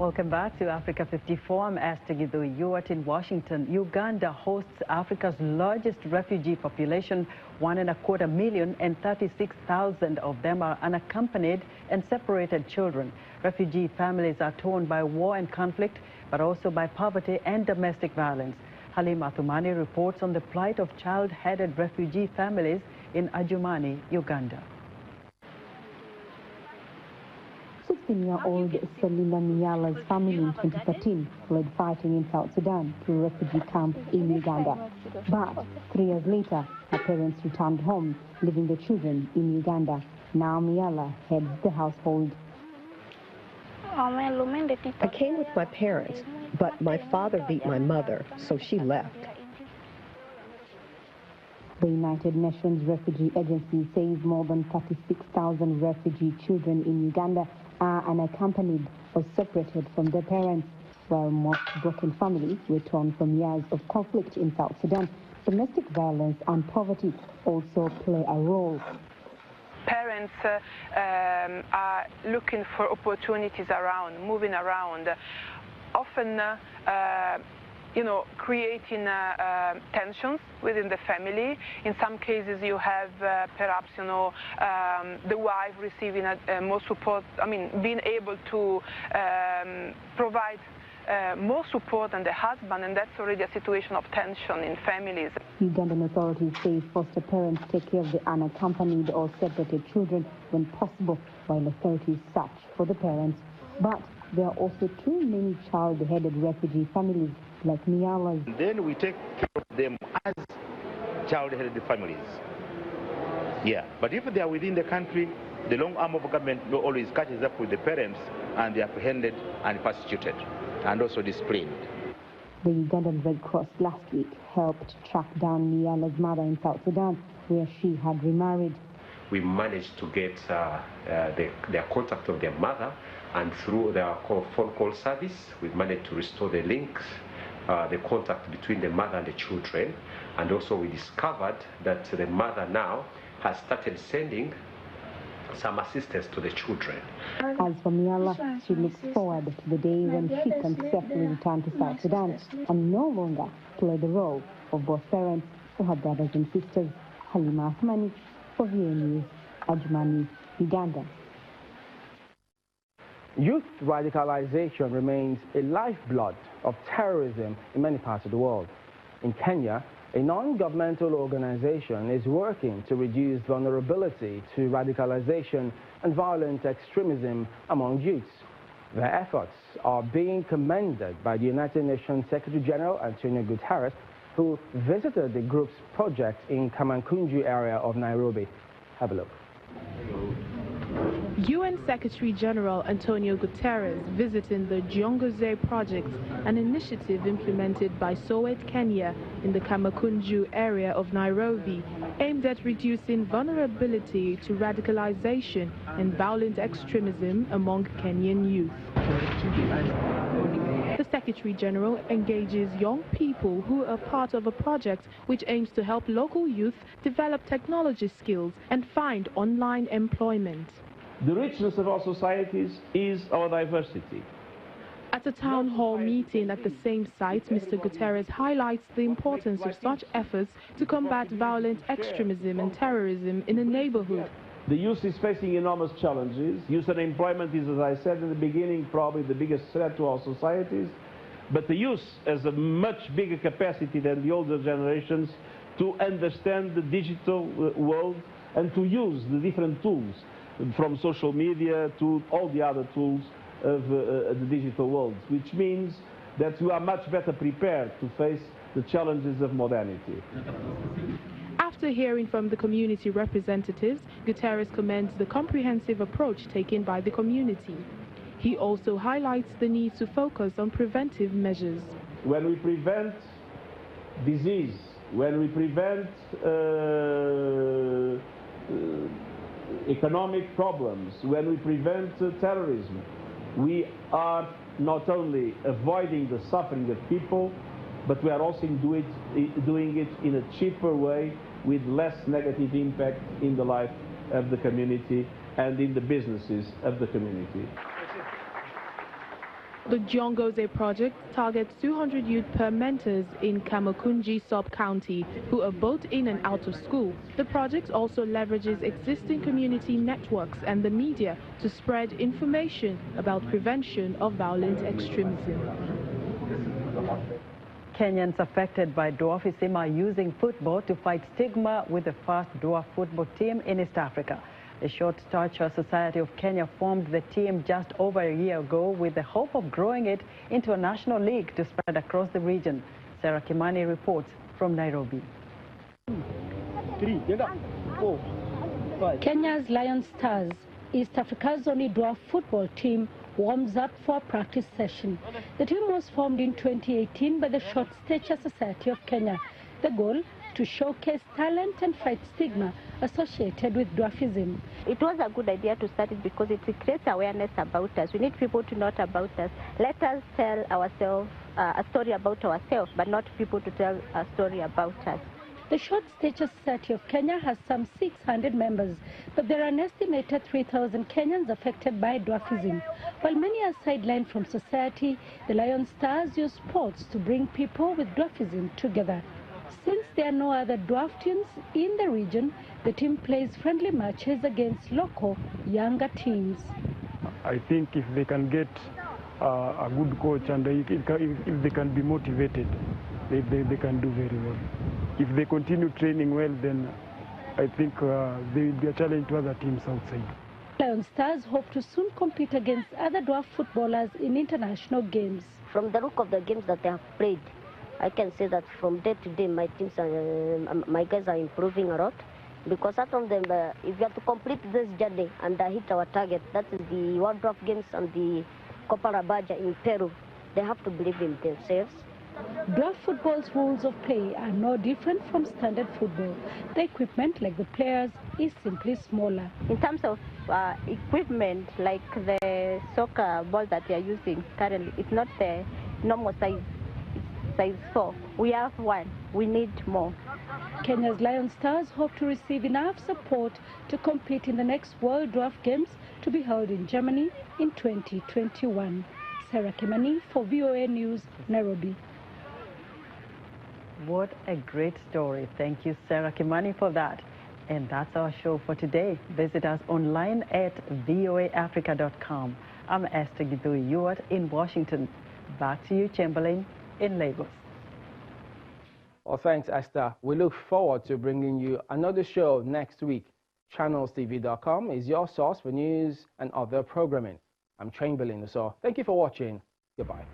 Welcome back to Africa 54. I'm Astegido Ewart in Washington. Uganda hosts Africa's largest refugee population, 1.25 million, and 36,000 of them are unaccompanied and separated children. Refugee families are torn by war and conflict, but also by poverty and domestic violence. Halima Thumani reports on the plight of child-headed refugee families in Adjumani, Uganda. 16-year-old Selina Miyala's family in 2013 fled fighting in South Sudan to a refugee camp in Uganda. But 3 years later, her parents returned home, leaving the children in Uganda. Now Miyala heads the household. I came with my parents, but my father beat my mother, so she left. The United Nations Refugee Agency says more than 36,000 refugee children in Uganda are unaccompanied or separated from their parents, while most broken families were torn from years of conflict in South Sudan. Domestic violence and poverty also play a role. Parents are looking for opportunities around, moving around, often creating tensions within the family. In some cases, you have perhaps, the wife receiving more support, being able to provide more support than the husband, and that's already a situation of tension in families. Ugandan authorities say foster parents take care of the unaccompanied or separated children when possible, while authorities search for the parents. But there are also too many child-headed refugee families like Miyala's. Then we take care of them as child-headed families. Yeah, but if they are within the country, the long arm of government always catches up with the parents, and they are apprehended and persecuted and also disciplined. The Ugandan Red Cross last week helped track down Miyala's mother in South Sudan, where she had remarried. We managed to get their contact of their mother, and through their phone call service, we managed to restore the links, the contact between the mother and the children. And also we discovered that the mother now has started sending some assistance to the children. As for Miyala, she looks forward to the day when she can safely return to South Sudan and no longer play the role of both parents for her brothers and sisters. Halima Thumani for VOA News, Adjumani, Uganda. Youth radicalization remains a lifeblood of terrorism in many parts of the world. In Kenya, a non-governmental organization is working to reduce vulnerability to radicalization and violent extremism among youths. Their efforts are being commended by the United Nations Secretary General Antonio Guterres, who visited the group's project in Kamankunju area of Nairobi. Have a look. UN Secretary General Antonio Guterres visiting the Jongoze project, an initiative implemented by Soweto, Kenya in the Kamakunju area of Nairobi, aimed at reducing vulnerability to radicalization and violent extremism among Kenyan youth. The Secretary General engages young people who are part of a project which aims to help local youth develop technology skills and find online employment. The richness of our societies is our diversity. At a town hall meeting at the same site, Mr. Guterres highlights the importance of such efforts to combat violent extremism and terrorism in a neighborhood. The youth is facing enormous challenges. Youth unemployment is, as I said in the beginning, probably the biggest threat to our societies. But the youth has a much bigger capacity than the older generations to understand the digital world and to use the different tools, from social media to all the other tools of the digital world, which means that we are much better prepared to face the challenges of modernity. After hearing from the community representatives, Guterres commends the comprehensive approach taken by the community. He also highlights the need to focus on preventive measures. When we prevent disease, when we prevent economic problems, when we prevent terrorism, we are not only avoiding the suffering of people, but we are also doing it in a cheaper way with less negative impact in the life of the community and in the businesses of the community. The Jongoze project targets 200 youth per mentors in Kamakunji sub-county who are both in and out of school. The project also leverages existing community networks and the media to spread information about prevention of violent extremism. Kenyans affected by dwarfism are using football to fight stigma with the first dwarf football team in East Africa. The Short Stature Society of Kenya formed the team just over a year ago with the hope of growing it into a national league to spread across the region. Sarah Kimani reports from Nairobi. Kenya's Lion Stars, East Africa's only dwarf football team, warms up for a practice session. The team was formed in 2018 by the Short Stature Society of Kenya. The goal, to showcase talent and fight stigma associated with dwarfism. It was a good idea to start it because it creates awareness about us. We need people to know about us. Let us tell ourselves a story about ourselves, but not people to tell a story about us. The Short Stature Society of Kenya has some 600 members, but there are an estimated 3,000 Kenyans affected by dwarfism. While many are sidelined from society, the Lion Stars use sports to bring people with dwarfism together. Since there are no other dwarf teams in the region, the team plays friendly matches against local younger teams. I think if they can get a good coach and if they can be motivated, they can do very well. If they continue training well, then I think they will be a challenge to other teams outside. Lion Stars hope to soon compete against other dwarf footballers in international games. From the look of the games that they have played, I can say that from day to day, my teams my guys are improving a lot. Because I told them, if you have to complete this journey and hit our target, that is the World Dwarf Games and the Copa Rabaja in Peru, they have to believe in themselves. Dwarf football's rules of play are no different from standard football. The equipment, like the players, is simply smaller. In terms of equipment, like the soccer ball that we are using currently, it's not the normal size. Size 4. We have one. We need more. Kenya's Lion Stars hope to receive enough support to compete in the next World Dwarf Games to be held in Germany in 2021. Sarah Kimani for VOA News, Nairobi. What a great story. Thank you, Sarah Kimani, for that. And that's our show for today. Visit us online at voaafrica.com. I'm Esther Githui in Washington. Back to you, Chamberlain, in Lagos. Well, thanks, Esther. We look forward to bringing you another show next week. ChannelsTV.com is your source for news and other programming. I'm Chamberlain, so thank you for watching. Goodbye.